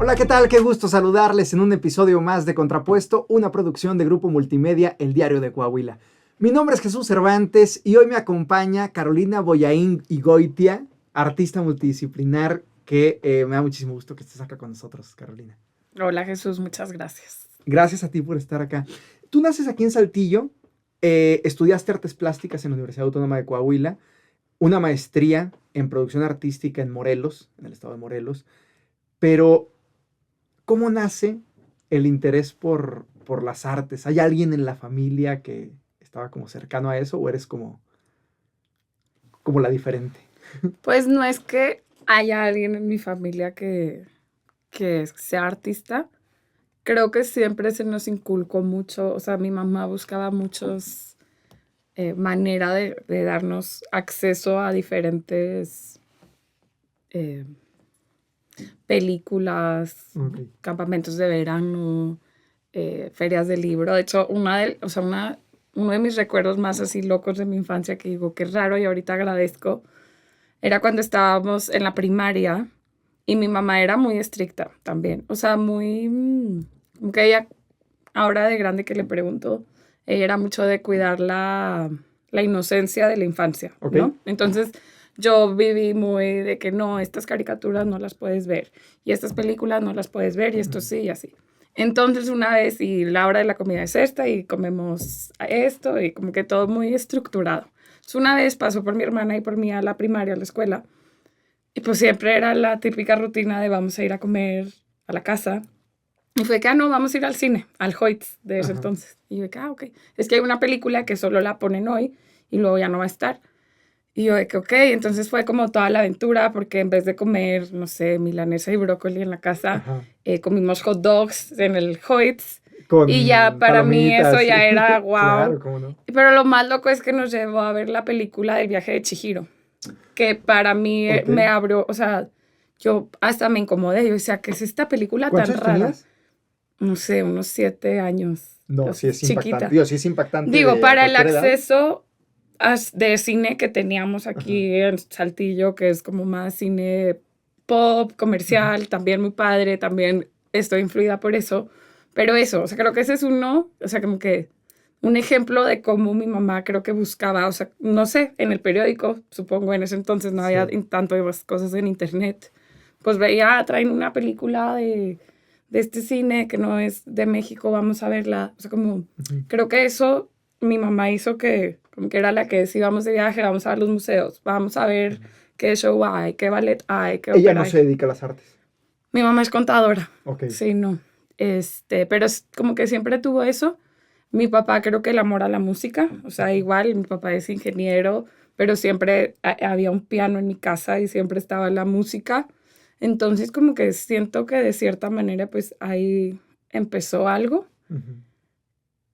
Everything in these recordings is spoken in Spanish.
Hola, ¿qué tal? Qué gusto saludarles en un episodio más de Contrapuesto, una producción de Grupo Multimedia, El Diario de Coahuila. Mi nombre es Jesús Cervantes y hoy me acompaña Carolina Boyaín Igoitia, artista multidisciplinar, que me da muchísimo gusto que estés acá con nosotros, Carolina. Hola Jesús, muchas gracias. Gracias a ti por estar acá. Tú naces aquí en Saltillo, estudiaste artes plásticas en la Universidad Autónoma de Coahuila, una maestría en producción artística en Morelos, en el estado de Morelos, pero ¿cómo nace el interés por las artes? ¿Hay alguien en la familia que estaba como cercano a eso o eres como la diferente? Pues no es que haya alguien en mi familia que sea artista. Creo que siempre se nos inculcó mucho, o sea, mi mamá buscaba muchos manera de darnos acceso a diferentes eh, películas, Okay. campamentos de verano, ferias de libro. De hecho, uno de mis recuerdos más así locos de mi infancia que digo, qué raro y ahorita agradezco, era cuando estábamos en la primaria y mi mamá era muy estricta también. O sea, como que ella, ahora de grande que le pregunto, ella era mucho de cuidar la inocencia de la infancia, Ok. ¿no? Entonces yo viví muy de que no, estas caricaturas no las puedes ver y estas películas no las puedes ver y esto sí y así. Entonces una vez y la hora de la comida es esta y comemos esto y como que todo muy estructurado. Entonces, una vez pasó por mi hermana y por mí a la primaria, a la escuela, y pues siempre era la típica rutina de vamos a ir a comer a la casa. Y fue que, no, vamos a ir al cine, al Hoyts de ese Ajá. entonces. Y yo de que, ok. Es que hay una película que solo la ponen hoy y luego ya no va a estar. Y yo de que, ok. Entonces fue como toda la aventura porque en vez de comer, no sé, milanesa y brócoli en la casa, Ajá. Comimos hot dogs en el Hoyts. Y ya Con para mí eso palomitas. ya era wow. Claro, cómo no. Pero lo más loco es que nos llevó a ver la película del viaje de Chihiro, que para mí Ok. me abrió, o sea, yo hasta me incomodé. Yo decía, ¿qué es esta película tan ¿Cuántos años rara? tenías? No sé, unos 7 años. No, sí es impactante. Chiquita. Digo, sí es impactante Digo, de a para el cualquier edad. acceso de cine que teníamos Ajá. aquí en Saltillo, que es como más cine pop, comercial, también muy padre, también estoy influida por eso. Pero eso, o sea, creo que ese es uno, o sea, como que un ejemplo de cómo mi mamá creo que buscaba, o sea, no sé, en el periódico, supongo en ese entonces no había Sí. tanto cosas en internet, pues veía, traen una película de este cine que no es de México, vamos a verla. O sea, como, Ujú. creo que eso mi mamá hizo que, como que era la que decía, vamos de viaje, vamos a ver los museos, vamos a ver qué show hay, qué ballet hay, qué Ella ópera no hay. se dedica a las artes. Mi mamá es contadora. Ok. Sí, no. Pero es como que siempre tuvo eso. Mi papá creo que el amor a la música, o sea, igual mi papá es ingeniero, pero siempre había un piano en mi casa y siempre estaba la música. Entonces como que siento que de cierta manera pues ahí empezó algo. Ujú.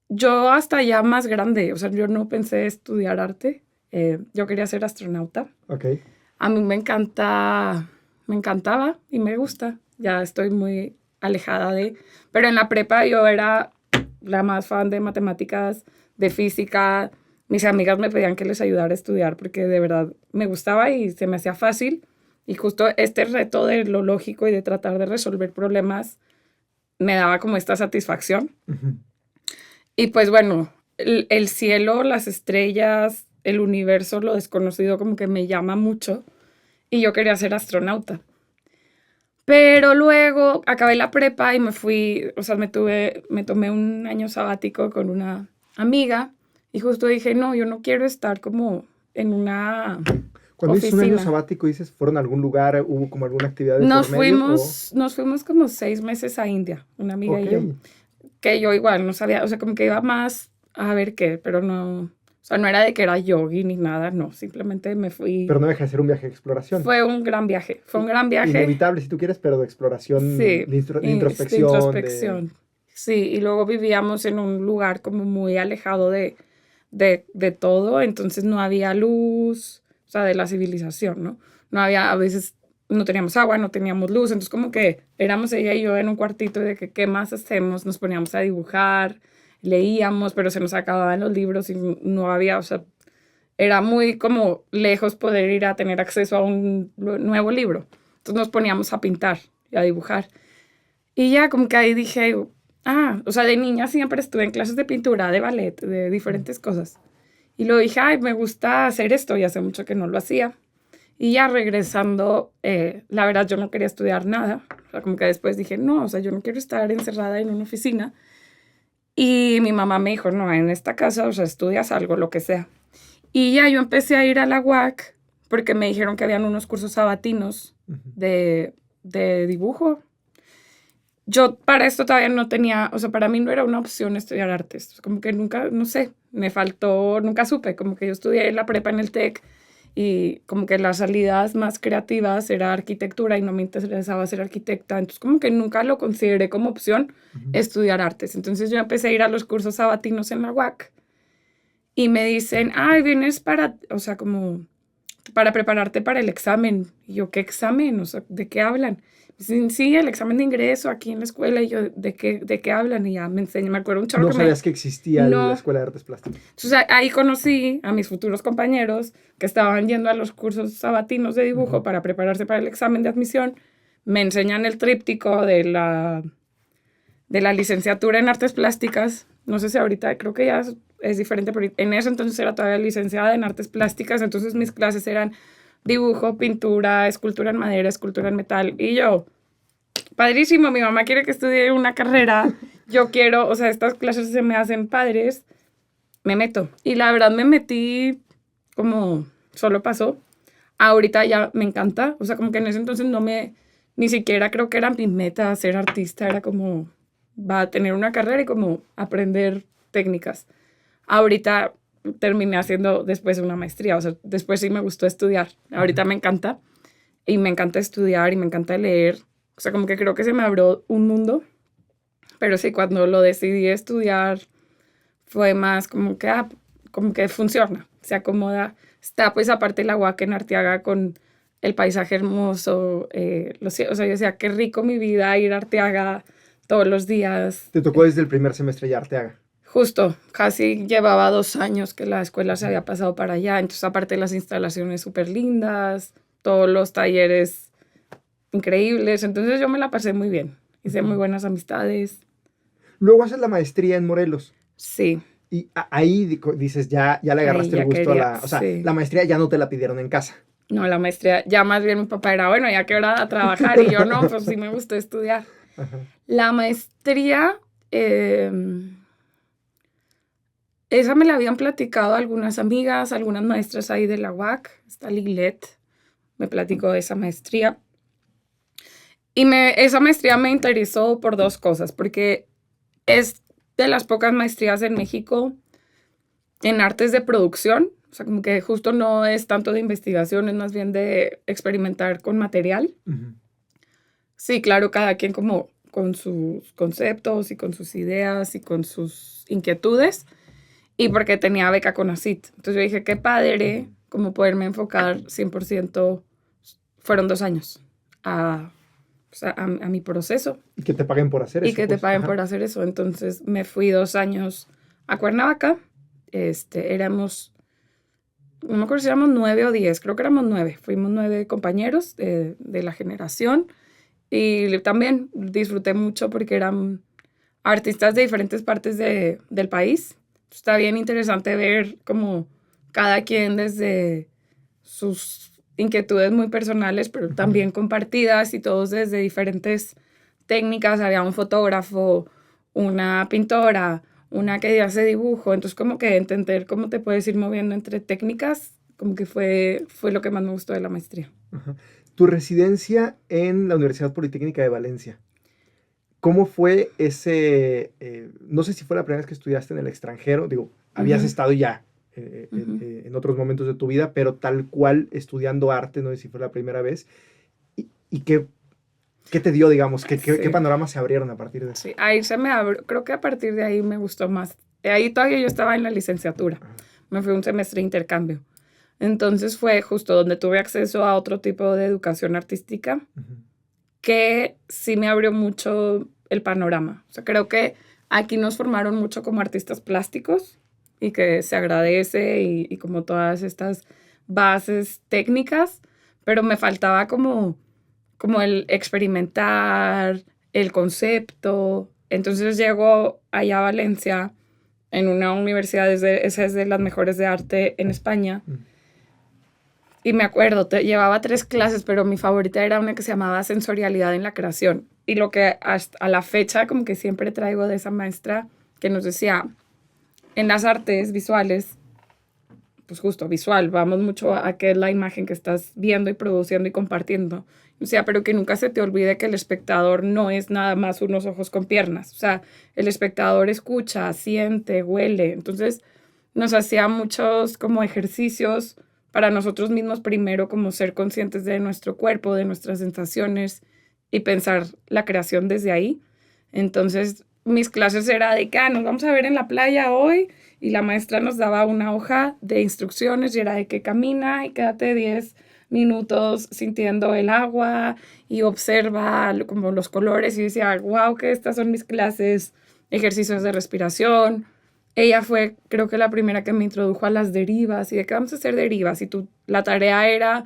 Yo hasta ya más grande, o sea, yo no pensé estudiar arte, yo quería ser astronauta. Ok. A mí me encantaba y me gusta. Ya estoy muy alejada de... Pero en la prepa yo era la más fan de matemáticas, de física. Mis amigas me pedían que les ayudara a estudiar porque de verdad me gustaba y se me hacía fácil. Y justo este reto de lo lógico y de tratar de resolver problemas me daba como esta satisfacción. Ujú. Y pues bueno, el cielo, las estrellas, el universo, lo desconocido como que me llama mucho y yo quería ser astronauta. Pero luego acabé la prepa y me fui, o sea, me tomé un año sabático con una amiga y justo dije, no, yo no quiero estar como en una Cuando dices un año oficina. sabático, dices, ¿fueron a algún lugar? ¿Hubo como alguna actividad de por medio? O... Nos fuimos como 6 meses a India, una amiga Ok. y yo, que yo igual no sabía, o sea, como que iba más a ver qué, pero no, o sea, no era de que era yogi ni nada, no, simplemente me fui. Pero no deja de ser un viaje de exploración. Fue un gran viaje, fue un gran viaje. Inevitable, si tú quieres, pero de exploración, Sí, de de introspección, de... introspección. Sí, y luego vivíamos en un lugar como muy alejado de todo, entonces no había luz, o sea, de la civilización, ¿no? No había, a veces no teníamos agua, no teníamos luz, entonces como que éramos ella y yo en un cuartito de que qué más hacemos, nos poníamos a dibujar, leíamos, pero se nos acababan los libros y no había, o sea, era muy como lejos poder ir a tener acceso a un nuevo libro. Entonces nos poníamos a pintar y a dibujar. Y ya como que ahí dije, o sea, de niña siempre estuve en clases de pintura, de ballet, de diferentes cosas. Y luego dije, ay, me gusta hacer esto y hace mucho que no lo hacía. Y ya regresando, la verdad yo no quería estudiar nada. O sea, como que después dije, no, o sea, yo no quiero estar encerrada en una oficina. Y mi mamá me dijo, no, en esta casa, o sea, estudias algo, lo que sea. Y ya yo empecé a ir a la UAC porque me dijeron que habían unos cursos sabatinos de dibujo. Yo para esto todavía no tenía, o sea, para mí no era una opción estudiar artes. Como que nunca, no sé, me faltó, nunca supe. Como que yo estudié la prepa en el TEC y como que las salidas más creativas era arquitectura y no me interesaba ser arquitecta. Entonces como que nunca lo consideré como opción estudiar artes. Entonces yo empecé a ir a los cursos sabatinos en la UAC y me dicen, ay, vienes para, o sea, como para prepararte para el examen. Y yo, ¿qué examen? O sea, ¿de qué hablan? Dicen, sí, el examen de ingreso aquí en la escuela. Y yo, ¿de qué hablan? Y ya me enseñan, me acuerdo un chorro No que sabías que existía la No. Escuela de Artes Plásticas. Entonces ahí conocí a mis futuros compañeros que estaban yendo a los cursos sabatinos de dibujo para prepararse para el examen de admisión. Me enseñan el tríptico de la licenciatura en artes plásticas. No sé si ahorita, creo que ya es diferente, pero en ese entonces era todavía licenciada en artes plásticas. Entonces mis clases eran dibujo, pintura, escultura en madera, escultura en metal. Y yo, padrísimo, mi mamá quiere que estudie una carrera. Yo quiero, o sea, estas clases se me hacen padres. Me meto. Y la verdad me metí como solo pasó. Ahorita ya me encanta. O sea, como que en ese entonces ni siquiera creo que era mi meta ser artista. Era como, va a tener una carrera y como aprender técnicas. Ahorita terminé haciendo después una maestría. O sea, después sí me gustó estudiar. Ahorita me encanta. Y me encanta estudiar y me encanta leer. O sea, como que creo que se me abrió un mundo. Pero sí, cuando lo decidí estudiar fue más como que funciona, se acomoda. Está pues aparte la UAC en Arteaga con el paisaje hermoso. O sea, yo decía, qué rico mi vida ir a Arteaga todos los días. Te tocó desde el primer semestre ya Arteaga. Justo, casi llevaba 2 años que la escuela se había pasado para allá. Entonces aparte las instalaciones súper lindas, todos los talleres increíbles. Entonces yo me la pasé muy bien. Hice muy buenas amistades. Luego haces la maestría en Morelos. Sí. Y ahí dices, ya le agarraste ya el gusto quería, o sea, sí. la maestría ya no te la pidieron en casa. No, la maestría, ya más bien mi papá era, bueno, ya que hora a trabajar, y yo no, pues sí me gustó estudiar. Ajá. La maestría, esa me la habían platicado algunas amigas, algunas maestras ahí de la UAC, está Liglet, me platicó de esa maestría. Y esa maestría me interesó por 2 cosas, porque es de las pocas maestrías en México en artes de producción. O sea, como que justo no es tanto de investigación, es más bien de experimentar con material. Sí, claro, cada quien como con sus conceptos y con sus ideas y con sus inquietudes. Y porque tenía beca con ACIT. Entonces yo dije, qué padre como poderme enfocar 100%. Fueron 2 años a mi proceso. Y que te paguen por hacer eso. Y que te paguen por hacer eso. Entonces me fui 2 años a Cuernavaca. Éramos, no me acuerdo si éramos 9 o 10, creo que éramos 9. Fuimos 9 compañeros de la generación. Y también disfruté mucho porque eran artistas de diferentes partes del país. Está bien interesante ver como cada quien desde sus inquietudes muy personales, pero también compartidas y todos desde diferentes técnicas. Había un fotógrafo, una pintora, una que hace dibujo. Entonces como que entender cómo te puedes ir moviendo entre técnicas, como que fue lo que más me gustó de la maestría. Ajá. Tu residencia en la Universidad Politécnica de Valencia. ¿Cómo fue ese, no sé si fue la primera vez que estudiaste en el extranjero? Digo, habías estado ya en otros momentos de tu vida, pero tal cual estudiando arte, no sé si fue la primera vez. ¿Y qué te dio, digamos? ¿Qué panoramas se abrieron a partir de eso? Sí, ahí se me abrió, creo que a partir de ahí me gustó más. Ahí todavía yo estaba en la licenciatura, me fui un semestre de intercambio. Entonces fue justo donde tuve acceso a otro tipo de educación artística que sí me abrió mucho el panorama. O sea, creo que aquí nos formaron mucho como artistas plásticos y que se agradece y como todas estas bases técnicas, pero me faltaba como el experimentar, el concepto. Entonces llego allá a Valencia, en una universidad, esa es de las mejores de arte en España. Y me acuerdo, llevaba 3 clases, pero mi favorita era una que se llamaba Sensorialidad en la Creación. Y lo que hasta a la fecha como que siempre traigo de esa maestra, que nos decía, en las artes visuales, pues justo visual, vamos mucho a qué es la imagen que estás viendo y produciendo y compartiendo. O sea, pero que nunca se te olvide que el espectador no es nada más unos ojos con piernas. O sea, el espectador escucha, siente, huele. Entonces, nos hacía muchos como ejercicios para nosotros mismos primero, como ser conscientes de nuestro cuerpo, de nuestras sensaciones y pensar la creación desde ahí. Entonces, mis clases era de que nos vamos a ver en la playa hoy y la maestra nos daba una hoja de instrucciones y era de que camina y quédate 10 minutos sintiendo el agua y observa como los colores y decía, wow, que estas son mis clases, ejercicios de respiración. Ella fue, creo que la primera que me introdujo a las derivas y de qué vamos a hacer derivas. Y la tarea era,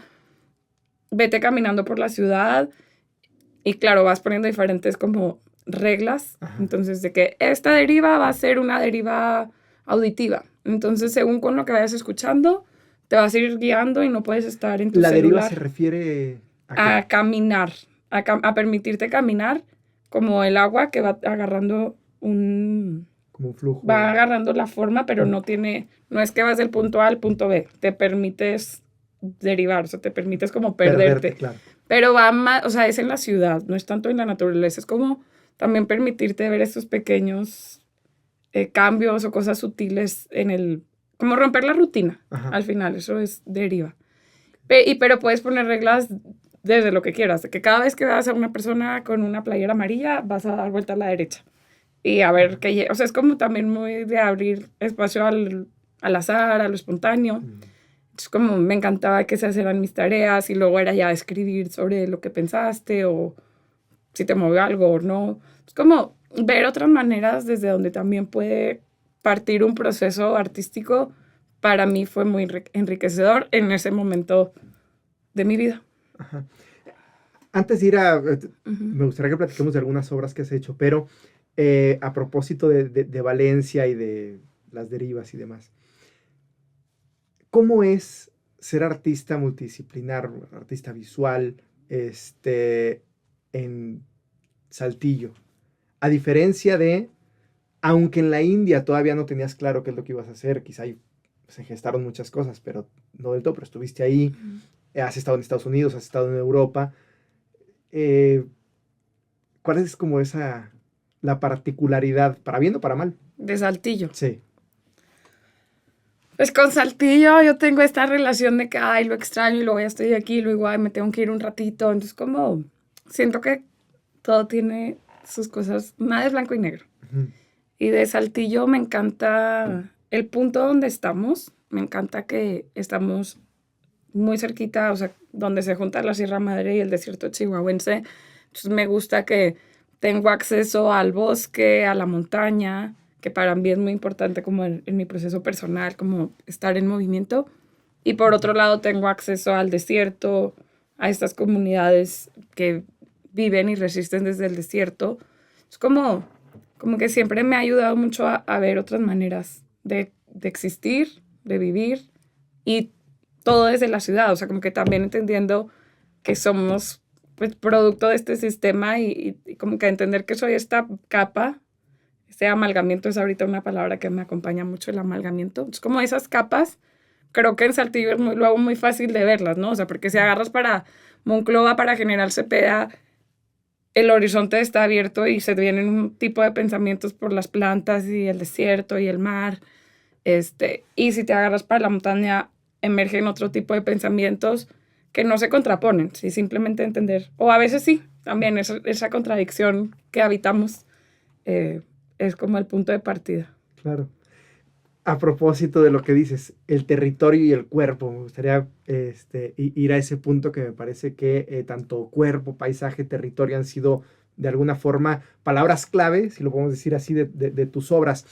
vete caminando por la ciudad y claro, vas poniendo diferentes como reglas. Ajá. Entonces, de que esta deriva va a ser una deriva auditiva. Entonces, según con lo que vayas escuchando, te vas a ir guiando y no puedes estar en tu celular. ¿La deriva se refiere a caminar, a permitirte caminar como el agua que va agarrando como un flujo. Va agarrando la forma, pero no es que vas del punto A al punto B. Te permites derivar, o sea, te permites como perderte. Claro. Pero va más, o sea, es en la ciudad, no es tanto en la naturaleza. Es como también permitirte ver estos pequeños cambios o cosas sutiles como romper la rutina. Ajá. Al final, eso es deriva. Pero puedes poner reglas desde lo que quieras, de que cada vez que veas a una persona con una playera amarilla, vas a dar vuelta a la derecha. Y a ver qué... O sea, es como también muy de abrir espacio al azar, a lo espontáneo. Es como me encantaba que se hicieran mis tareas y luego era ya escribir sobre lo que pensaste o si te movió algo o no. Es como ver otras maneras desde donde también puede partir un proceso artístico. Para mí fue muy enriquecedor en ese momento de mi vida. Ajá. Antes de ir me gustaría que platiquemos de algunas obras que has hecho, pero a propósito de Valencia y de las derivas y demás. ¿Cómo es ser artista multidisciplinar, artista visual, en Saltillo? A diferencia de, aunque en la India todavía no tenías claro qué es lo que ibas a hacer, quizá se gestaron muchas cosas, pero no del todo, pero estuviste ahí, has estado en Estados Unidos, has estado en Europa. ¿Cuál es como la particularidad, para bien o para mal? De Saltillo. Sí. Pues con Saltillo yo tengo esta relación de que, lo extraño y luego ya estoy aquí, luego me tengo que ir un ratito. Entonces como siento que todo tiene sus cosas, nada es blanco y negro. Uh-huh. Y de Saltillo me encanta el punto donde estamos, me encanta que estamos muy cerquita, o sea, donde se junta la Sierra Madre y el desierto chihuahuense. Entonces me gusta que tengo acceso al bosque, a la montaña, que para mí es muy importante como en mi proceso personal, como estar en movimiento. Y por otro lado tengo acceso al desierto, a estas comunidades que viven y resisten desde el desierto. Es como que siempre me ha ayudado mucho a ver otras maneras de existir, de vivir, y todo desde la ciudad. O sea, como que también entendiendo que somos pues, producto de este sistema y como que entender que soy esta capa. Este amalgamiento es ahorita una palabra que me acompaña mucho, el amalgamiento. Es como esas capas, creo que en Saltillo es luego muy fácil de verlas, ¿no? O sea, porque si agarras para Monclova, para General Cepeda, el horizonte está abierto y se vienen un tipo de pensamientos por las plantas y el desierto y el mar. Y si te agarras para la montaña, emergen otro tipo de pensamientos que no se contraponen, ¿sí? Simplemente entender, o a veces sí, también esa contradicción que habitamos es como el punto de partida. Claro. A propósito de lo que dices, el territorio y el cuerpo, me gustaría ir a ese punto que me parece que tanto cuerpo, paisaje, territorio han sido de alguna forma palabras clave, si lo podemos decir así, de tus obras.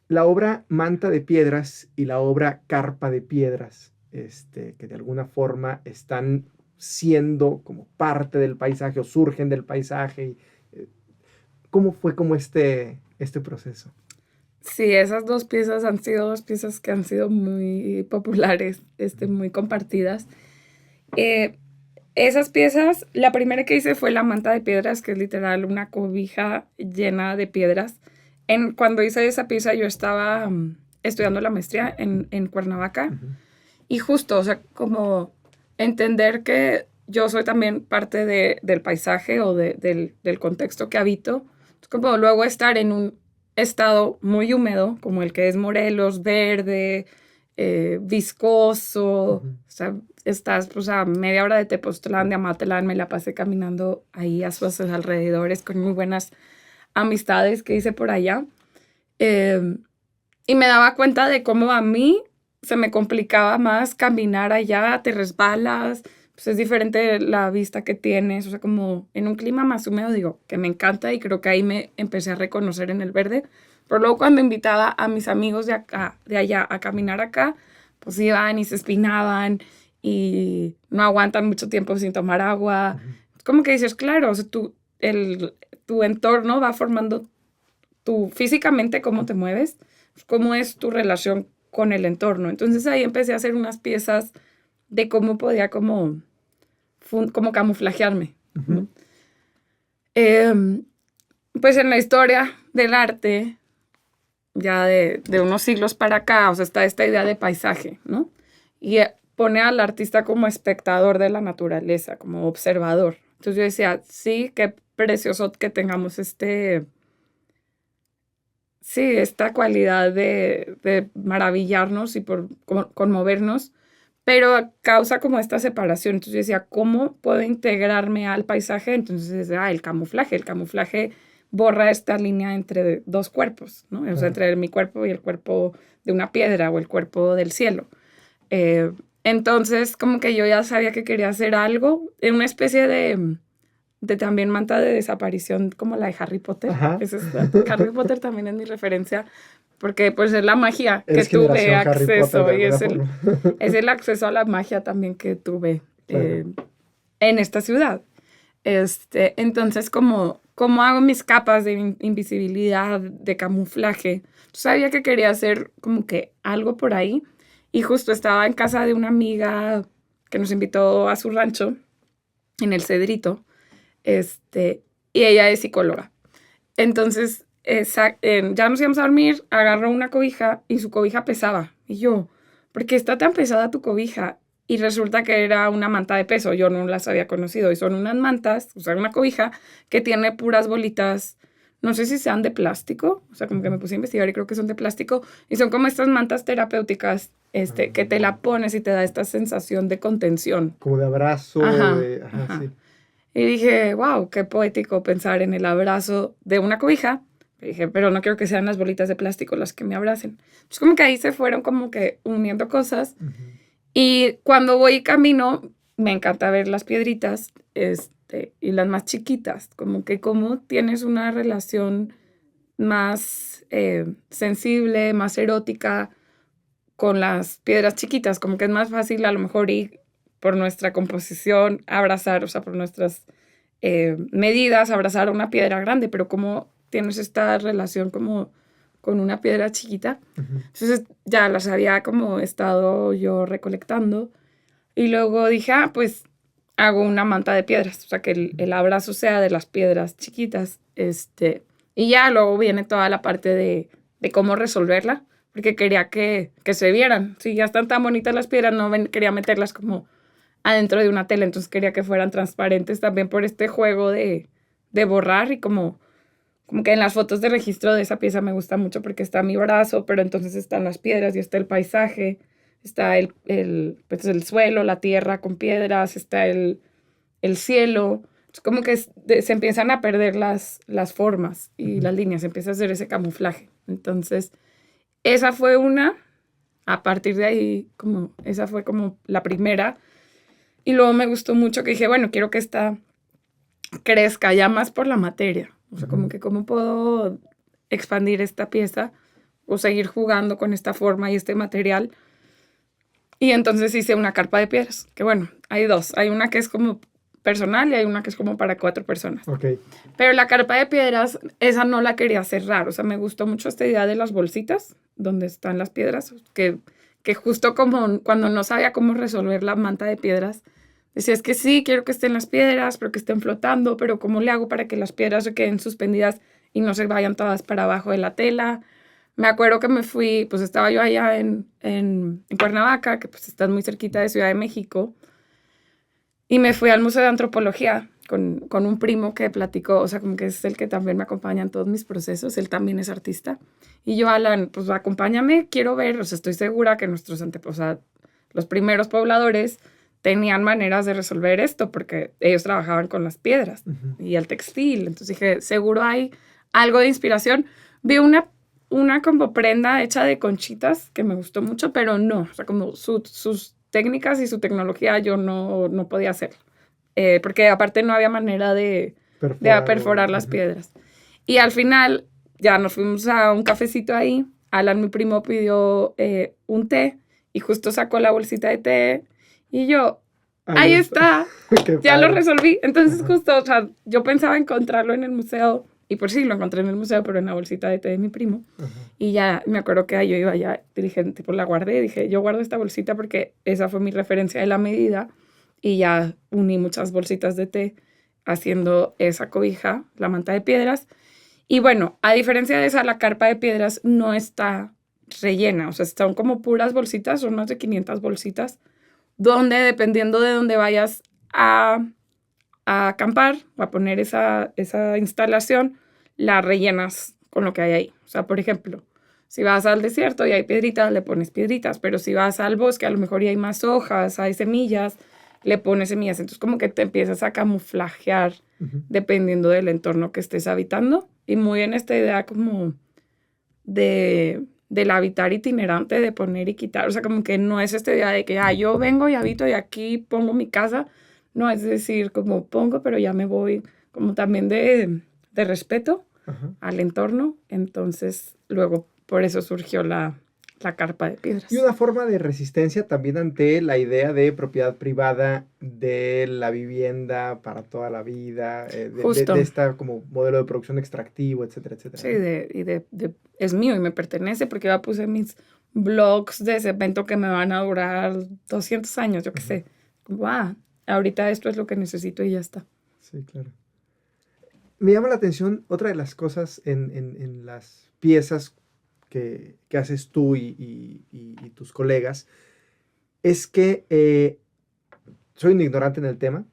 La obra Manta de Piedras y la obra Carpa de Piedras, que de alguna forma están siendo como parte del paisaje o surgen del paisaje. ¿Cómo fue como este proceso? Sí, esas dos piezas han sido dos piezas que han sido muy populares, muy compartidas. Eh, Esas piezas, la primera que hice fue la manta de piedras, que es literal una cobija llena de piedras. Cuando hice esa pieza yo estaba estudiando la maestría en Cuernavaca. Y justo, o sea, como entender que yo soy también parte del paisaje o del contexto que habito. Es como luego estar en un estado muy húmedo, como el que es Morelos, verde, viscoso. O sea, estás pues a media hora de Tepoztlán, de Amatlán, me la pasé caminando ahí a sus alrededores con muy buenas amistades que hice por allá. Y me daba cuenta de cómo a mí se me complicaba más caminar allá, te resbalas, pues es diferente la vista que tienes, o sea, como en un clima más húmedo, digo, que me encanta y creo que ahí me empecé a reconocer en el verde. Pero luego cuando invitaba a mis amigos de acá, de allá, a caminar acá, pues iban y se espinaban y no aguantan mucho tiempo sin tomar agua. Es como que dices, claro, o sea, tu entorno va formando físicamente cómo te mueves, cómo es tu relación con el entorno. Entonces ahí empecé a hacer unas piezas de cómo podía como camuflajearme. Uh-huh. Pues en la historia del arte, ya de unos siglos para acá, o sea, está esta idea de paisaje, ¿no? Y pone al artista como espectador de la naturaleza, como observador. Entonces yo decía, sí, qué precioso que tengamos esta cualidad de maravillarnos y por conmovernos, pero causa como esta separación. Entonces yo decía, ¿cómo puedo integrarme al paisaje? Entonces, el camuflaje borra esta línea entre dos cuerpos, ¿no? O sea, entre mi cuerpo y el cuerpo de una piedra o el cuerpo del cielo. Entonces, como que yo ya sabía que quería hacer algo, en una especie de también manta de desaparición como la de Harry Potter. Harry Potter también es mi referencia porque pues es la magia que tuve acceso y es el acceso a la magia también que tuve en esta ciudad. Entonces, ¿cómo hago mis capas de invisibilidad, de camuflaje? Yo sabía que quería hacer como que algo por ahí y justo estaba en casa de una amiga que nos invitó a su rancho en el Cedrito. Y ella es psicóloga. Entonces, ya nos íbamos a dormir, agarró una cobija y su cobija pesaba. Y yo, ¿por qué está tan pesada tu cobija? Y resulta que era una manta de peso, yo no las había conocido. Y son unas mantas, o sea, una cobija que tiene puras bolitas, no sé si sean de plástico, o sea, como que me puse a investigar y creo que son de plástico. Y son como estas mantas terapéuticas, que te la pones y te da esta sensación de contención. Como de abrazo. Ajá. Sí. Y dije, wow, qué poético pensar en el abrazo de una cobija. Y dije, pero no quiero que sean las bolitas de plástico las que me abracen. Pues como que ahí se fueron como que uniendo cosas. Uh-huh. Y cuando voy y camino, me encanta ver las piedritas y las más chiquitas. Como que cómo tienes una relación más sensible, más erótica con las piedras chiquitas. Como que es más fácil a lo mejor ir por nuestra composición, abrazar, o sea, por nuestras medidas, abrazar una piedra grande, pero cómo tienes esta relación como con una piedra chiquita. Uh-huh. Entonces ya las había como estado yo recolectando y luego dije, pues hago una manta de piedras, o sea, que el abrazo sea de las piedras chiquitas, y ya luego viene toda la parte de cómo resolverla, porque quería que se vieran. Si ya están tan bonitas las piedras, no quería meterlas como adentro de una tela, entonces quería que fueran transparentes también por este juego de borrar y como que en las fotos de registro de esa pieza me gusta mucho porque está mi brazo, pero entonces están las piedras y está el paisaje, está pues el suelo, la tierra con piedras, está el cielo. Es como que se empiezan a perder las formas y las líneas, empieza a hacer ese camuflaje. Entonces, esa fue una, a partir de ahí, esa fue como la primera. Y luego me gustó mucho que dije, bueno, quiero que esta crezca ya más por la materia. O sea, como que cómo puedo expandir esta pieza o seguir jugando con esta forma y este material Y entonces hice una carpa de piedras, que bueno, hay dos. Hay una que es como personal y hay una que es como para 4 personas. Ok. Pero la carpa de piedras, esa no la quería cerrar. O sea, me gustó mucho esta idea de las bolsitas, donde están las piedras, que justo como cuando no sabía cómo resolver la manta de piedras, decía, es que sí, quiero que estén las piedras, pero que estén flotando, pero ¿cómo le hago para que las piedras se queden suspendidas y no se vayan todas para abajo de la tela? Me acuerdo que me fui, pues estaba yo allá en Cuernavaca, que pues está muy cerquita de Ciudad de México, y me fui al Museo de Antropología con un primo que platicó, o sea, como que es el que también me acompaña en todos mis procesos, él también es artista. Y yo, Alan, pues acompáñame, quiero ver, o sea, estoy segura que nuestros antepasados, los primeros pobladores, tenían maneras de resolver esto, porque ellos trabajaban con las piedras y el textil. Entonces dije, seguro hay algo de inspiración. Vi una como prenda hecha de conchitas que me gustó mucho, pero no, o sea, como sus técnicas y su tecnología yo no podía hacerlo. Porque aparte no había manera de perforar las piedras. Y al final ya nos fuimos a un cafecito ahí. Alan, mi primo, pidió un té y justo sacó la bolsita de té y yo, ahí está, ya lo resolví. Entonces justo, o sea, yo pensaba encontrarlo en el museo y por sí lo encontré en el museo, pero en la bolsita de té de mi primo. Y ya me acuerdo que yo iba allá, dije, tipo, la guardé, dije, yo guardo esta bolsita porque esa fue mi referencia de la medida y ya uní muchas bolsitas de té haciendo esa cobija, la manta de piedras. Y bueno, a diferencia de esa, la carpa de piedras no está rellena, o sea, son como puras bolsitas, son más de 500 bolsitas, donde dependiendo de dónde vayas a acampar o a poner esa instalación, la rellenas con lo que hay ahí. O sea, por ejemplo, si vas al desierto y hay piedritas, le pones piedritas, pero si vas al bosque, a lo mejor ya hay más hojas, hay semillas, le pones semillas. Entonces, como que te empiezas a camuflajear dependiendo del entorno que estés habitando. Y muy en esta idea como del habitar itinerante, de poner y quitar. O sea, como que no es esta idea de que yo vengo y habito y aquí pongo mi casa. No, es decir, como pongo, pero ya me voy, como también de respeto al entorno. Entonces, luego, por eso surgió la carpa de piedras. Y una forma de resistencia también ante la idea de propiedad privada, de la vivienda para toda la vida, de esta como modelo de producción extractivo, etcétera, etcétera. Sí, es mío y me pertenece porque ya puse mis blogs de cemento que me van a durar 200 años, yo qué sé. ¡Wow! Ahorita esto es lo que necesito y ya está. Sí, claro. Me llama la atención otra de las cosas en las piezas que haces tú y tus colegas, es que soy un ignorante en el tema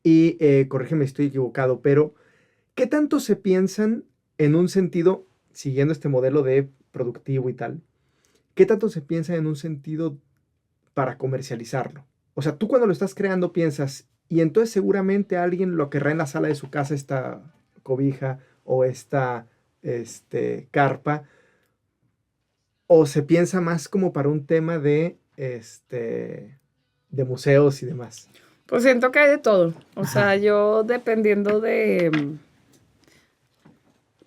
y corrígeme si estoy equivocado, pero ¿qué tanto se piensan en un sentido, siguiendo este modelo de productivo y tal, qué tanto se piensa en un sentido para comercializarlo? O sea, tú cuando lo estás creando piensas, y entonces seguramente alguien lo querrá en la sala de su casa, esta cobija o esta carpa, o se piensa más como para un tema de museos y demás. Pues siento que hay de todo. O sea, yo dependiendo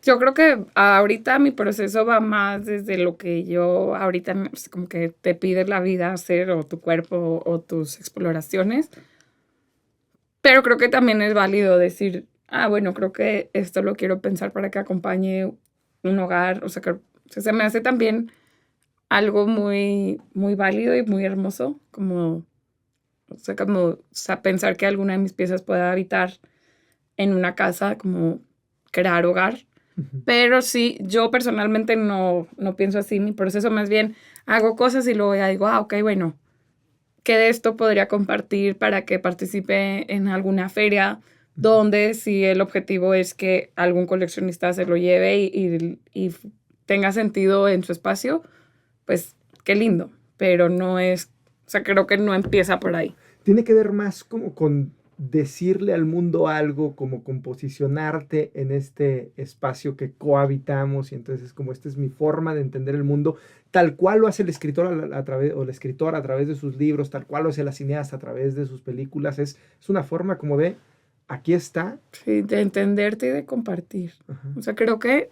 yo creo que ahorita mi proceso va más desde lo que yo ahorita pues, como que te pide la vida hacer o tu cuerpo o tus exploraciones. Pero creo que también es válido decir, bueno, creo que esto lo quiero pensar para que acompañe un hogar. O sea, que se me hace también algo muy, muy válido y muy hermoso, como pensar que alguna de mis piezas pueda habitar en una casa, como crear hogar. Pero sí, yo personalmente no pienso así. Mi proceso más bien hago cosas y luego ya digo, ok, bueno, ¿qué de esto podría compartir para que participe en alguna feria? Donde si el objetivo es que algún coleccionista se lo lleve y tenga sentido en su espacio, pues qué lindo. Pero no es, o sea, creo que no empieza por ahí. Tiene que ver más como con decirle al mundo algo, como con posicionarte en este espacio que cohabitamos, y entonces como esta es mi forma de entender el mundo, tal cual lo hace el escritor a través, o la escritora a través de sus libros, tal cual lo hace la cineasta a través de sus películas, es una forma como de, aquí está. Sí, de entenderte y de compartir. O sea, creo que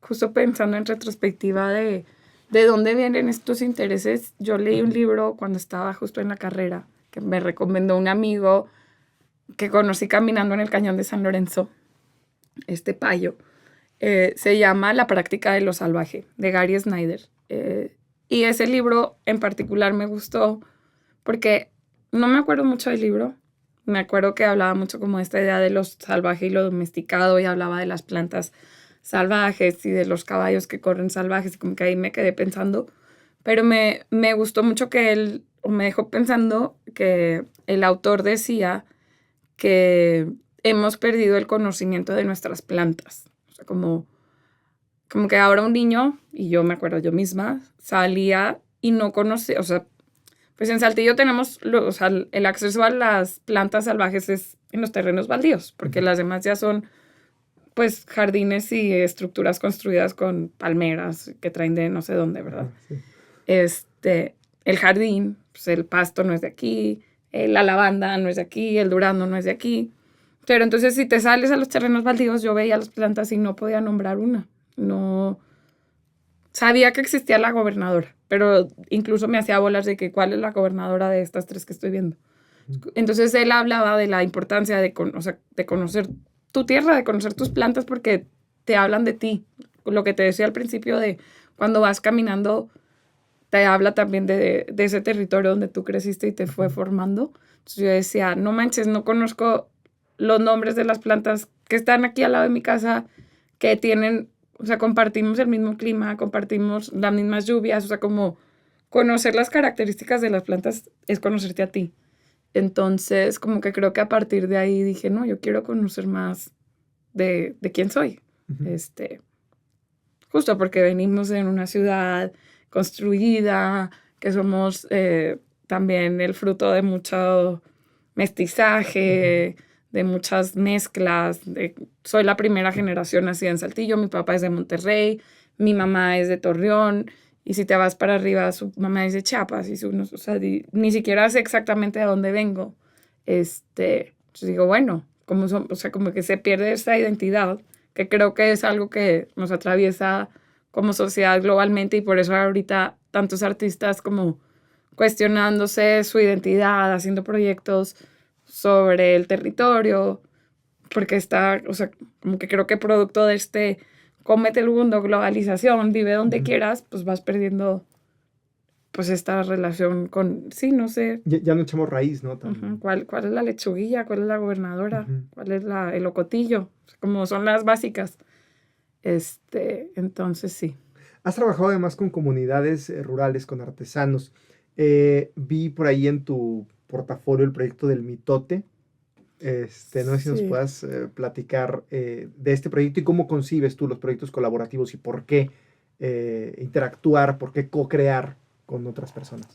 justo pensando en retrospectiva de ¿de dónde vienen estos intereses? Yo leí un libro cuando estaba justo en la carrera que me recomendó un amigo que conocí caminando en el Cañón de San Lorenzo, payo. Se llama La práctica de lo salvaje, de Gary Snyder. Y ese libro en particular me gustó porque no me acuerdo mucho del libro. Me acuerdo que hablaba mucho como esta idea de lo salvaje y lo domesticado y hablaba de las plantas salvajes y de los caballos que corren salvajes y como que ahí me quedé pensando. Pero me gustó mucho que él, o me dejó pensando que el autor decía que hemos perdido el conocimiento de nuestras plantas. O sea, como que ahora un niño, y yo me acuerdo yo misma, salía y no conocía, o sea, pues en Saltillo tenemos, o sea, el acceso a las plantas salvajes es en los terrenos baldíos, porque las demás ya son, pues, jardines y estructuras construidas con palmeras que traen de no sé dónde, ¿verdad? Sí. El jardín, pues el pasto no es de aquí, la lavanda no es de aquí, el durazno no es de aquí. Pero entonces si te sales a los terrenos baldíos, yo veía las plantas y no podía nombrar una. No sabía que existía la gobernadora, pero incluso me hacía bolas de que cuál es la gobernadora de estas tres que estoy viendo. Entonces él hablaba de la importancia de conocer tu tierra, de conocer tus plantas, porque te hablan de ti. Lo que te decía al principio de cuando vas caminando, te habla también de ese territorio donde tú creciste y te fue formando. Entonces yo decía, no manches, no conozco los nombres de las plantas que están aquí al lado de mi casa, que tienen, o sea, compartimos el mismo clima, compartimos las mismas lluvias, o sea, como conocer las características de las plantas es conocerte a ti. Entonces, como que creo que a partir de ahí dije, no, yo quiero conocer más de quién soy. Uh-huh. Justo porque venimos en una ciudad construida, que somos también el fruto de mucho mestizaje, de muchas mezclas. Soy la primera generación nacida en Saltillo, mi papá es de Monterrey, mi mamá es de Torreón, y si te vas para arriba, su mamá es de Chiapas, y o sea, ni siquiera sé exactamente de dónde vengo. Yo digo, bueno, o sea, como que se pierde esa identidad, que creo que es algo que nos atraviesa como sociedad globalmente, y por eso ahorita tantos artistas como cuestionándose su identidad, haciendo proyectos sobre el territorio, porque está, o sea, como que creo que producto de cómete el mundo, globalización, vive donde quieras, pues vas perdiendo pues esta relación con, sí, no sé. Ya no echamos raíz, ¿no? ¿Cuál es la lechuguilla? ¿Cuál es la gobernadora? ¿Cuál es el ocotillo? Como son las básicas. Entonces sí. Has trabajado además con comunidades rurales, con artesanos. Vi por ahí en tu portafolio el proyecto del Mitote. No sé si nos puedas platicar de este proyecto y cómo concibes tú los proyectos colaborativos y por qué interactuar, por qué co-crear con otras personas.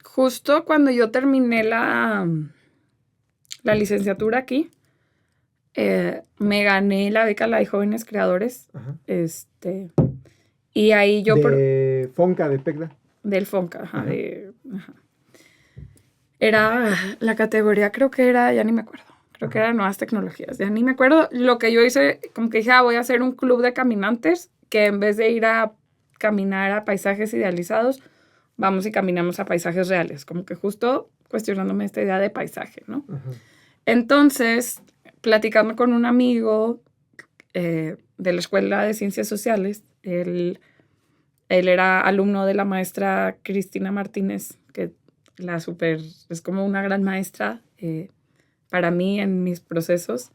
Justo cuando yo terminé la licenciatura aquí, me gané la beca La de Jóvenes Creadores. Ajá. Y ahí yo... De FONCA, de PECDA. Del FONCA, ajá. Ajá. Era la categoría, creo que era, ya ni me acuerdo. Creo que era nuevas tecnologías, ya ni me acuerdo. Lo que yo hice, como que dije, voy a hacer un club de caminantes, que en vez de ir a caminar a paisajes idealizados, vamos y caminamos a paisajes reales. Como que justo cuestionándome esta idea de paisaje, ¿no? Ajá. Entonces, platicando con un amigo de la Escuela de Ciencias Sociales, él era alumno de la maestra Cristina Martínez, que es como una gran maestra para mí en mis procesos,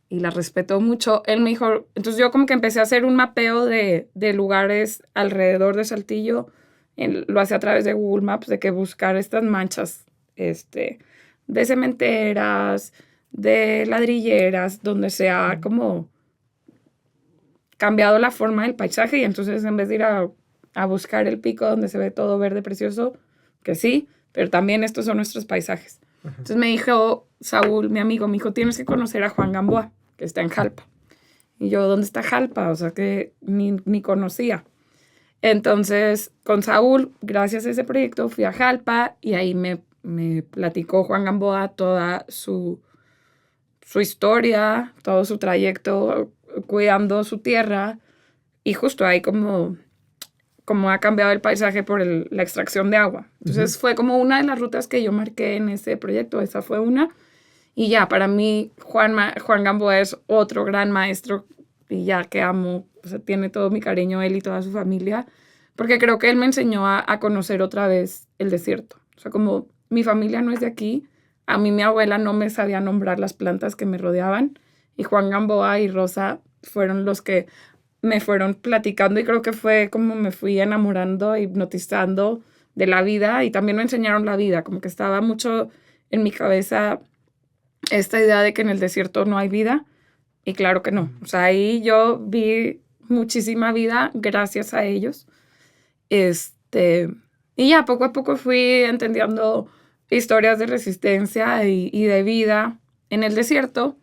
y la respeto mucho. Él me dijo, entonces yo como que empecé a hacer un mapeo de lugares alrededor de Saltillo, lo hacía a través de Google Maps, de que buscar estas manchas de cementeras, de ladrilleras, donde se ha como cambiado la forma del paisaje, y entonces en vez de ir a buscar el pico donde se ve todo verde precioso, que sí, pero también estos son nuestros paisajes. Uh-huh. Entonces me dijo Saúl, mi amigo, me dijo, tienes que conocer a Juan Gamboa, que está en Jalpa. Y yo, ¿dónde está Jalpa? O sea, que ni conocía. Entonces, con Saúl, gracias a ese proyecto, fui a Jalpa, y ahí me platicó Juan Gamboa toda su historia, todo su trayecto cuidando su tierra, y justo ahí como cómo ha cambiado el paisaje por la extracción de agua. Entonces fue como una de las rutas que yo marqué en ese proyecto, esa fue una. Y ya, para mí Juan Gamboa es otro gran maestro y ya que amo, o sea, tiene todo mi cariño él y toda su familia, porque creo que él me enseñó a conocer otra vez el desierto. O sea, como mi familia no es de aquí, a mí mi abuela no me sabía nombrar las plantas que me rodeaban y Juan Gamboa y Rosa fueron los que me fueron platicando y creo que fue como me fui enamorando, hipnotizando de la vida y también me enseñaron la vida, como que estaba mucho en mi cabeza esta idea de que en el desierto no hay vida y claro que no. O sea, ahí yo vi muchísima vida gracias a ellos. Y ya poco a poco fui entendiendo historias de resistencia y de vida en el desierto.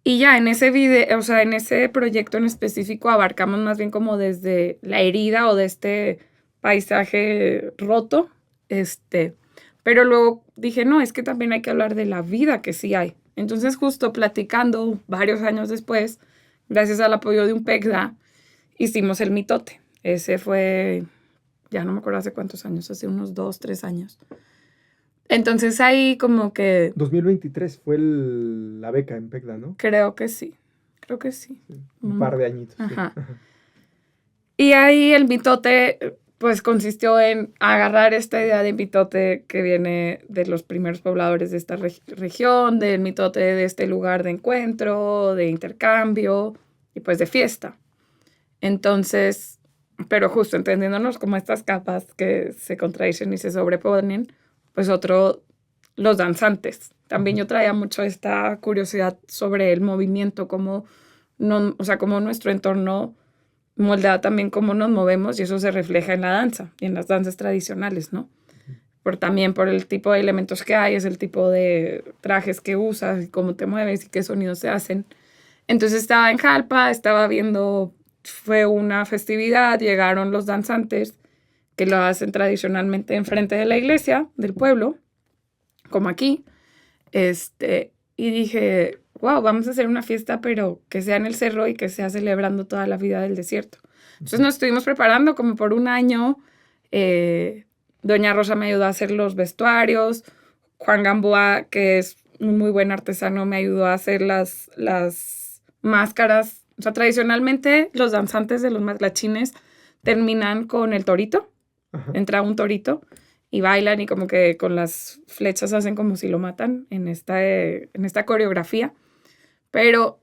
Y ya en ese video, o sea, en ese proyecto en específico abarcamos más bien como desde la herida o de este paisaje roto, pero luego dije, no, es que también hay que hablar de la vida que sí hay. Entonces justo platicando varios años después, gracias al apoyo de un PECDA, hicimos el mitote. Ese fue, ya no me acuerdo hace cuántos años, hace unos 2, 3 años. Entonces ahí como que... 2023 fue la beca en PECDA, ¿no? Creo que sí. Sí, un par de añitos. Ajá. Sí. Y ahí el mitote pues consistió en agarrar esta idea de mitote que viene de los primeros pobladores de esta región, del mitote de este lugar de encuentro, de intercambio y pues de fiesta. Entonces, pero justo entendiéndonos como estas capas que se contradicen y se sobreponen, pues los danzantes. También yo traía mucho esta curiosidad sobre el movimiento, cómo nuestro entorno moldea también cómo nos movemos y eso se refleja en la danza y en las danzas tradicionales, ¿no? También por el tipo de elementos que hay, es el tipo de trajes que usas y cómo te mueves y qué sonidos se hacen. Entonces estaba en Jalpa, estaba viendo, fue una festividad, llegaron los danzantes que lo hacen tradicionalmente enfrente de la iglesia del pueblo, como aquí, y dije, wow, vamos a hacer una fiesta, pero que sea en el cerro y que sea celebrando toda la vida del desierto. Entonces nos estuvimos preparando como por un año, Doña Rosa me ayudó a hacer los vestuarios, Juan Gamboa, que es un muy buen artesano, me ayudó a hacer las máscaras. O sea, tradicionalmente los danzantes de los matlachines terminan con el torito. Ajá. Entra un torito y bailan y como que con las flechas hacen como si lo matan en esta coreografía. Pero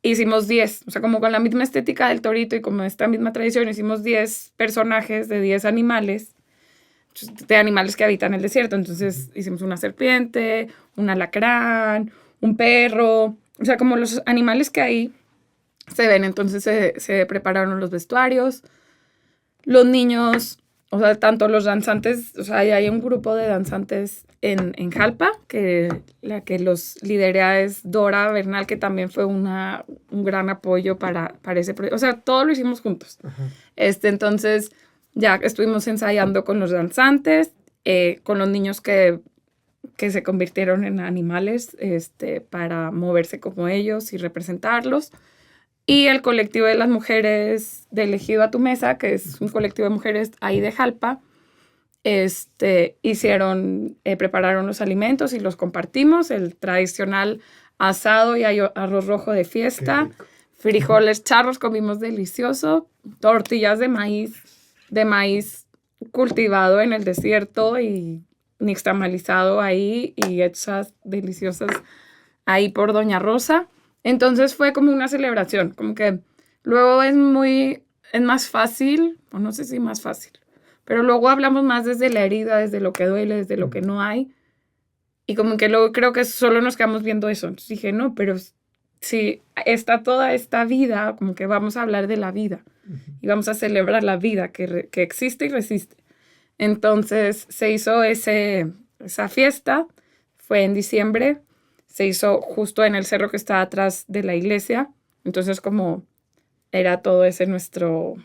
hicimos 10, o sea, como con la misma estética del torito y como esta misma tradición, hicimos 10 personajes de 10 animales, de animales que habitan el desierto. Entonces hicimos una serpiente, un alacrán, un perro, o sea, como los animales que ahí se ven. Entonces se prepararon los vestuarios. Los niños, o sea, tanto los danzantes, o sea, hay un grupo de danzantes en Jalpa, que la que los lidera es Dora Bernal, que también fue un gran apoyo para ese proyecto. O sea, todo lo hicimos juntos. Uh-huh. Entonces, ya estuvimos ensayando con los danzantes, con los niños que se convirtieron en animales para moverse como ellos y representarlos. Y el colectivo de las mujeres de Elegido a tu Mesa, que es un colectivo de mujeres ahí de Jalpa, prepararon los alimentos y los compartimos, el tradicional asado y arroz rojo de fiesta, frijoles charros, comimos delicioso, tortillas de maíz cultivado en el desierto y nixtamalizado ahí y hechas deliciosas ahí por Doña Rosa. Entonces fue como una celebración, como que luego es más fácil, o no sé si más fácil, pero luego hablamos más desde la herida, desde lo que duele, desde lo que no hay, y como que luego creo que solo nos quedamos viendo eso. Entonces dije, no, pero si está toda esta vida, como que vamos a hablar de la vida, y vamos a celebrar la vida que existe y resiste. Entonces se hizo esa fiesta, fue en diciembre, se hizo justo en el cerro que está atrás de la iglesia. Entonces como era todo ese nuestro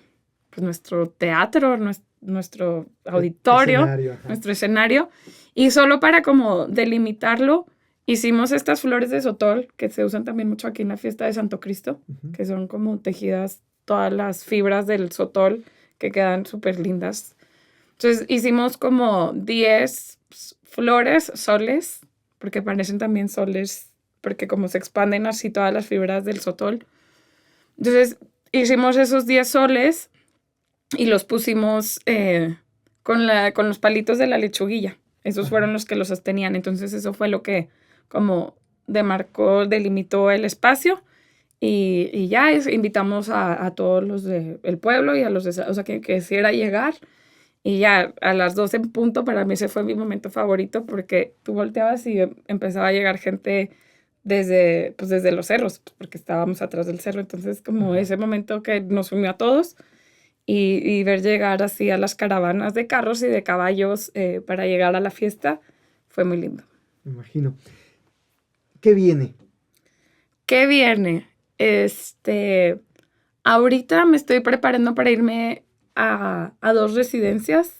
teatro, nuestro auditorio, nuestro escenario. Y solo para como delimitarlo, hicimos estas flores de sotol que se usan también mucho aquí en la fiesta de Santo Cristo, uh-huh. que son como tejidas todas las fibras del sotol que quedan súper lindas. Entonces hicimos como 10 flores, soles, porque parecen también soles, porque como se expanden así todas las fibras del sotol. Entonces hicimos esos 10 soles y los pusimos con los palitos de la lechuguilla. Esos fueron los que los sostenían. Entonces eso fue lo que como delimitó el espacio. Y ya invitamos a todos los del pueblo y a los o sea, que quisiera llegar. Y ya a las 2 en punto, para mí ese fue mi momento favorito porque tú volteabas y empezaba a llegar gente desde los cerros, porque estábamos atrás del cerro. Entonces como ese momento que nos unió a todos y ver llegar así a las caravanas de carros y de caballos para llegar a la fiesta fue muy lindo. Me imagino. ¿Qué viene? ¿Qué viene? Ahorita me estoy preparando para irme a 2 residencias,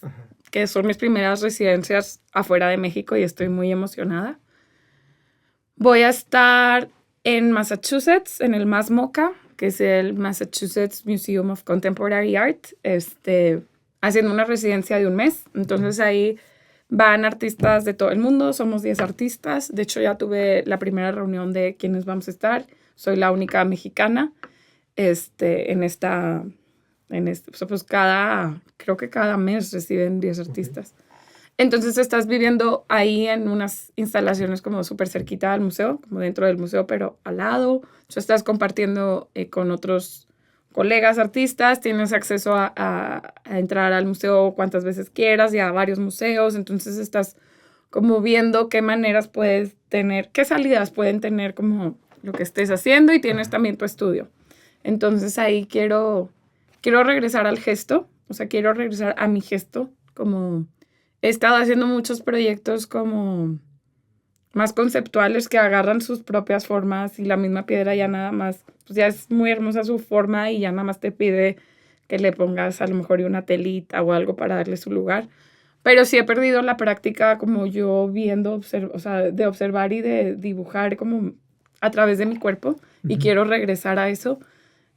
que son mis primeras residencias afuera de México y estoy muy emocionada. Voy a estar en Massachusetts, en el MASMOCA, que es el Massachusetts Museum of Contemporary Art, haciendo una residencia de 1 mes. Entonces ahí van artistas de todo el mundo, somos 10 artistas. De hecho ya tuve la primera reunión de quiénes vamos a estar. Soy la única mexicana pues creo que cada mes reciben 10 artistas. Entonces estás viviendo ahí en unas instalaciones como súper cerquita al museo, como dentro del museo, pero al lado. Tú estás compartiendo con otros colegas artistas, tienes acceso a entrar al museo cuantas veces quieras y a varios museos. Entonces estás como viendo qué maneras puedes tener, qué salidas pueden tener como lo que estés haciendo y tienes también tu estudio. Entonces ahí quiero regresar al gesto, o sea, quiero regresar a mi gesto, como he estado haciendo muchos proyectos como más conceptuales que agarran sus propias formas y la misma piedra ya nada más, pues ya es muy hermosa su forma y ya nada más te pide que le pongas a lo mejor una telita o algo para darle su lugar. Pero sí he perdido la práctica como yo viendo, o sea, de observar y de dibujar como a través de mi cuerpo y quiero regresar a eso.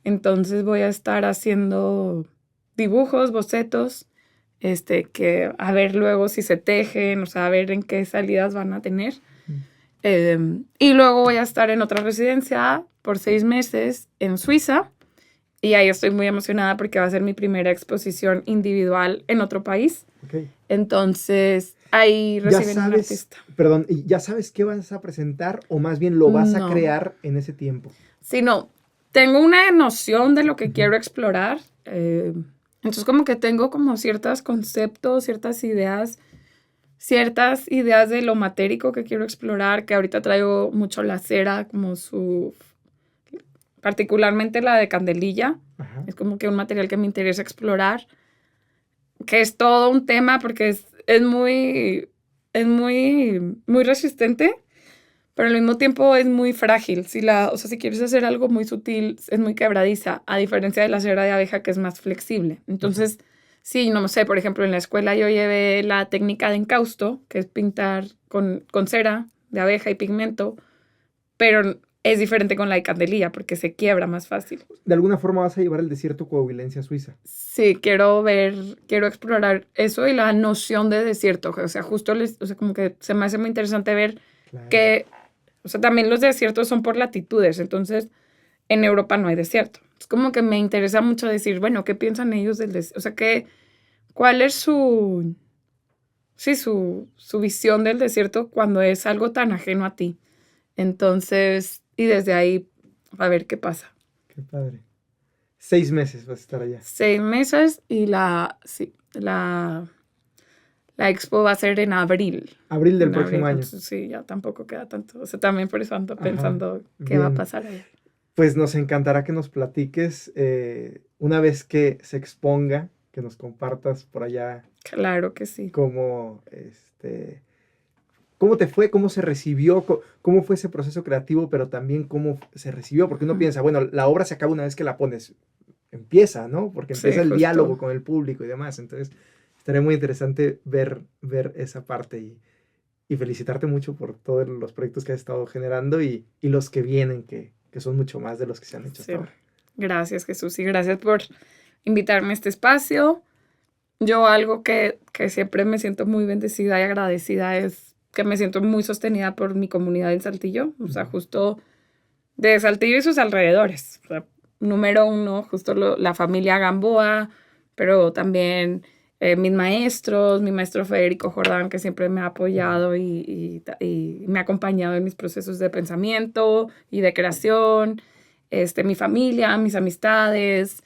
Entonces voy a estar haciendo dibujos, bocetos, que a ver luego si se tejen, o sea, a ver en qué salidas van a tener. Y luego voy a estar en otra residencia por 6 meses en Suiza. Y ahí estoy muy emocionada porque va a ser mi primera exposición individual en otro país. Okay. Entonces, ahí reciben un artista. Perdón, ¿ya sabes qué vas a presentar o más bien lo vas a crear en ese tiempo? Sí, no. Tengo una noción de lo que quiero explorar. Entonces, como que tengo como ciertos conceptos, ciertas ideas de lo matérico que quiero explorar, que ahorita traigo mucho la cera, como particularmente la de candelilla. Ajá. Es como que un material que me interesa explorar, que es todo un tema porque es muy resistente, pero al mismo tiempo es muy frágil. Si quieres hacer algo muy sutil, es muy quebradiza, a diferencia de la cera de abeja, que es más flexible. Entonces, sí, no sé, por ejemplo, en la escuela yo llevé la técnica de encausto, que es pintar con cera de abeja y pigmento, pero es diferente con la de candelilla porque se quiebra más fácil. ¿De alguna forma vas a llevar el desierto coahuilense a Suiza? Sí, quiero explorar eso y la noción de desierto. O sea, como que se me hace muy interesante ver que, o sea, también los desiertos son por latitudes. Entonces, en Europa no hay desierto. Es como que me interesa mucho decir, bueno, ¿qué piensan ellos del desierto? O sea, ¿cuál es su visión del desierto cuando es algo tan ajeno a ti? Entonces, y desde ahí, a ver qué pasa. Qué padre. 6 meses vas a estar allá. 6 meses y la expo va a ser en abril. Abril del próximo año. Entonces, sí, ya tampoco queda tanto. O sea, también por eso ando pensando qué va a pasar allá. Pues nos encantará que nos platiques una vez que se exponga, que nos compartas por allá. Claro que sí. ¿Cómo te fue? ¿Cómo se recibió? ¿Cómo fue ese proceso creativo? Pero también cómo se recibió. Porque uno piensa, bueno, la obra se acaba una vez que la pones. Empieza, ¿no? Porque empieza el diálogo con el público y demás. Entonces, estaría muy interesante ver esa parte y felicitarte mucho por todos los proyectos que has estado generando y los que vienen, que son mucho más de los que se han hecho hasta ahora. Gracias, Jesús, y gracias por invitarme a este espacio. Yo algo que siempre me siento muy bendecida y agradecida es que me siento muy sostenida por mi comunidad en Saltillo, o sea, justo de Saltillo y sus alrededores. O sea, número uno, justo la familia Gamboa, pero también mis maestros, mi maestro Federico Jordán, que siempre me ha apoyado y me ha acompañado en mis procesos de pensamiento y de creación, mi familia, mis amistades.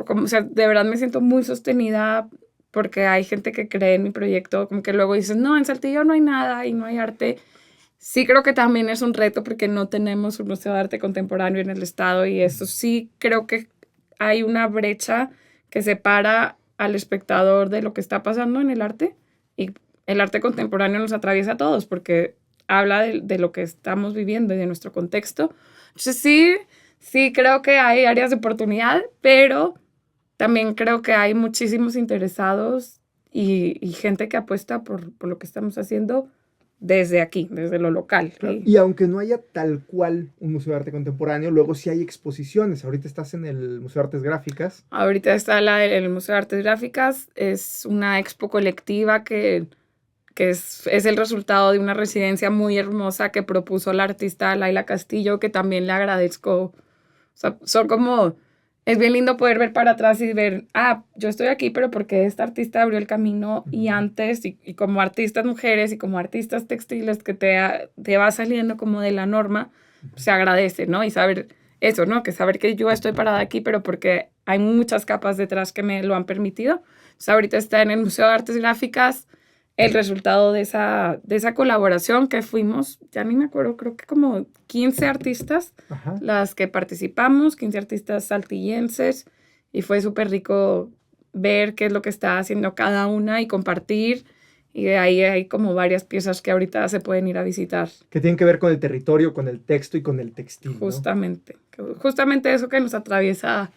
O sea, de verdad me siento muy sostenida porque hay gente que cree en mi proyecto, como que luego dices, no, en Saltillo no hay nada y no hay arte. Sí creo que también es un reto porque no tenemos un museo de arte contemporáneo en el estado y eso sí creo que hay una brecha que separa al espectador de lo que está pasando en el arte, y el arte contemporáneo nos atraviesa a todos porque habla de lo que estamos viviendo y de nuestro contexto. Entonces sí creo que hay áreas de oportunidad, pero también creo que hay muchísimos interesados y gente que apuesta por lo que estamos haciendo desde aquí, desde lo local. Claro. Y aunque no haya tal cual un museo de arte contemporáneo, luego sí hay exposiciones. Ahorita estás en el Museo de Artes Gráficas. Ahorita está el Museo de Artes Gráficas. Es una expo colectiva que es el resultado de una residencia muy hermosa que propuso la artista Laila Castillo, que también le agradezco. O sea, son como... Es bien lindo poder ver para atrás y ver, yo estoy aquí, pero porque esta artista abrió el camino y antes, y como artistas mujeres y como artistas textiles que te va saliendo como de la norma, se agradece, ¿no? Y saber eso, ¿no? Que saber que yo estoy parada aquí, pero porque hay muchas capas detrás que me lo han permitido. Entonces, ahorita está en el Museo de Artes Gráficas el resultado de esa colaboración que fuimos, ya ni me acuerdo, creo que como 15 artistas las que participamos, 15 artistas saltillenses, y fue súper rico ver qué es lo que está haciendo cada una y compartir, y de ahí hay como varias piezas que ahorita se pueden ir a visitar. Que tienen que ver con el territorio, con el texto y con el textil, Justamente, ¿no? Justamente eso que nos atraviesa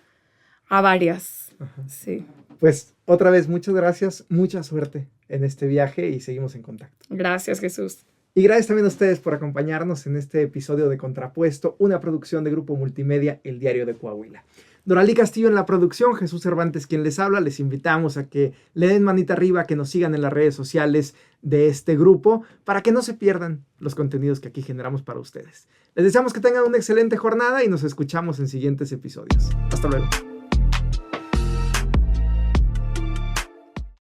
a varias. Sí. Pues otra vez, muchas gracias, mucha suerte en este viaje y seguimos en contacto. Gracias, Jesús. Y gracias también a ustedes por acompañarnos en este episodio de Contrapuesto, una producción de Grupo Multimedia, El Diario de Coahuila. Doralí Castillo en la producción, Jesús Cervantes quien les habla. Les invitamos a que le den manita arriba, que nos sigan en las redes sociales de este grupo para que no se pierdan los contenidos que aquí generamos para ustedes. Les deseamos que tengan una excelente jornada y nos escuchamos en siguientes episodios. Hasta luego.